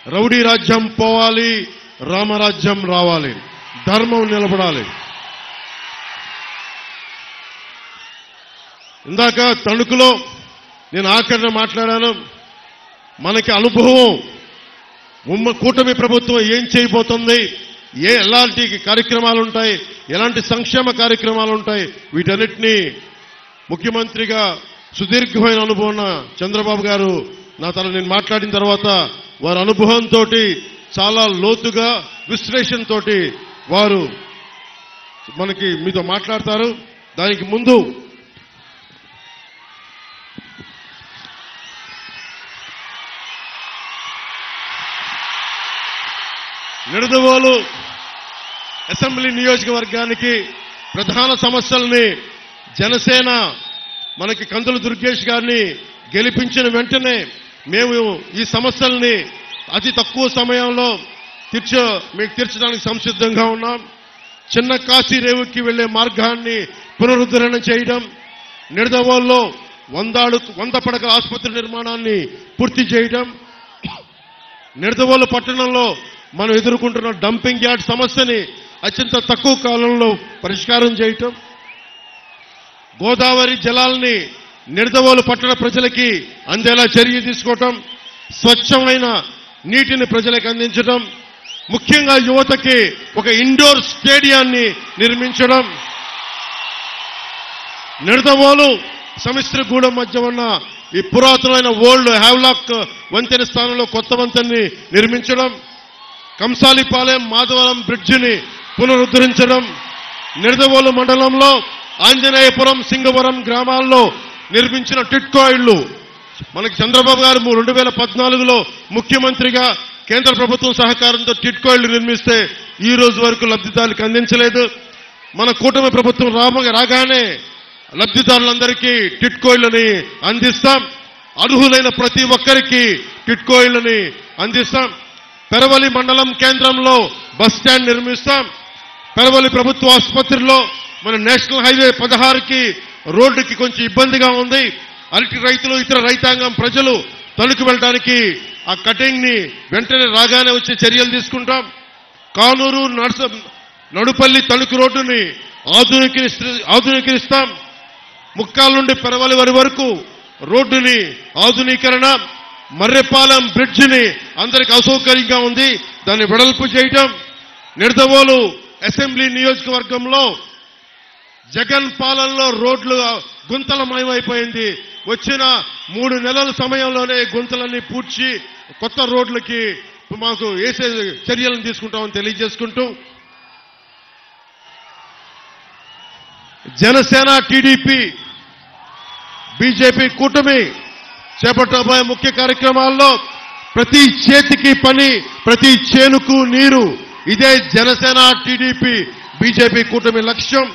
Rowdy రాజ్యం పోవాలి, రామరాజ్యం రావాలి, ధర్మం నిలబడాలి. ఇందాక తణుకులో నేను ఆఖరణ మాట్లాడాను. మనకి అనుభవం కూటమి ప్రభుత్వం ఏం చేయబోతుంది, ఎలాంటి కార్యక్రమాలు ఉంటాయి, ఎలాంటి సంక్షేమ కార్యక్రమాలు ఉంటాయి, వీటన్నిటినీ ముఖ్యమంత్రిగా సుదీర్ఘమైన అనుభవం ఉన్న చంద్రబాబు గారు నేను మాట్లాడిన తర్వాత వారి అనుభవంతో చాలా లోతుగా విశ్లేషణతో వారు మనకి మీతో మాట్లాడతారు. దానికి ముందు నిడదవోలు అసెంబ్లీ నియోజకవర్గానికి ప్రధాన సమస్యల్ని జనసేన మనకి కందుల దుర్గేష్ గారిని గెలిపించిన వెంటనే మేము ఈ సమస్యల్ని అతి తక్కువ సమయంలో మీకు తీర్చడానికి సంసిద్ధంగా ఉన్నాం. చిన్న కాశీ రేవుకి వెళ్లే మార్గాన్ని పునరుద్ధరణ చేయడం, నిడదవోల్లో 100 పడకల ఆసుపత్రి నిర్మాణాన్ని పూర్తి చేయడం, నిడదవోలు పట్టణంలో మనం ఎదుర్కొంటున్న డంపింగ్ యార్డ్ సమస్యని అత్యంత తక్కువ కాలంలో పరిష్కారం చేయటం, గోదావరి జలాల్ని నిడదవోలు పట్టణ ప్రజలకి అందేలా చర్య తీసుకోవటం, స్వచ్ఛమైన నీటిని ప్రజలకు అందించడం, ముఖ్యంగా యువతకి ఒక ఇండోర్ స్టేడియాన్ని నిర్మించడం, నిడదవోలు సమిశ్రగూడెం మధ్య ఉన్న ఈ పురాతనమైన ఓల్డ్ హ్యావ్లాక్ వంతెన స్థానంలో కొత్త వంతెనని నిర్మించడం, కంసాలిపాలెం మాధవరం బ్రిడ్జిని పునరుద్ధరించడం, నిడదవోలు మండలంలో ఆంజనేయపురం సింగవరం గ్రామాల్లో నిర్మించిన టిట్కో ఇళ్లు మనకి చంద్రబాబు గారు 2014లో ముఖ్యమంత్రిగా కేంద్ర ప్రభుత్వం సహకారంతో టిట్కో ఇళ్లు నిర్మిస్తే ఈ రోజు వరకు లబ్ధిదారులకు అందించలేదు. మన కూటమి ప్రభుత్వం రాగానే లబ్ధిదారులందరికీ టిట్కో ఇళ్లని అందిస్తాం. అర్హులైన ప్రతి ఒక్కరికి టిట్కో ఇళ్లని అందిస్తాం. పెరవలి మండలం కేంద్రంలో బస్ స్టాండ్ నిర్మిస్తాం. పెరవలి ప్రభుత్వ ఆసుపత్రిలో మన నేషనల్ హైవే 16కి రోడ్డుకి కొంచెం ఇబ్బందిగా ఉంది. అరటి రైతులు ఇతర రైతాంగం ప్రజలు తణుకు వెళ్ళడానికి ఆ కటింగ్ ని వెంటనే రాగానే వచ్చే చర్యలు తీసుకుంటాం. కానూరు నడుపల్లి తణుకు రోడ్డుని ఆధునీకరిస్తాం. ముక్కాల నుండి పెరవలి వరకు రోడ్డుని ఆధునీకరణ, మర్రెపాలెం బ్రిడ్జిని అందరికి అసౌకర్యంగా ఉంది, దాన్ని వెడల్పు చేయటం, నిడదవోలు అసెంబ్లీ నియోజకవర్గంలో జగన్ పాలనలో రోడ్లు గుంతలమయమైపోయింది. వచ్చిన 3 నెలల సమయంలోనే గుంతలన్నీ పూడ్చి కొత్త రోడ్లకి మాకు వేసే చర్యలను తీసుకుంటామని తెలియజేసుకుంటూ, జనసేన టీడీపీ బీజేపీ కూటమి చేపట్టబోయే ముఖ్య కార్యక్రమాల్లో ప్రతి చేతికి పని, ప్రతి చేనుకు నీరు, ఇదే జనసేన టీడీపీ బీజేపీ కూటమి లక్ష్యం.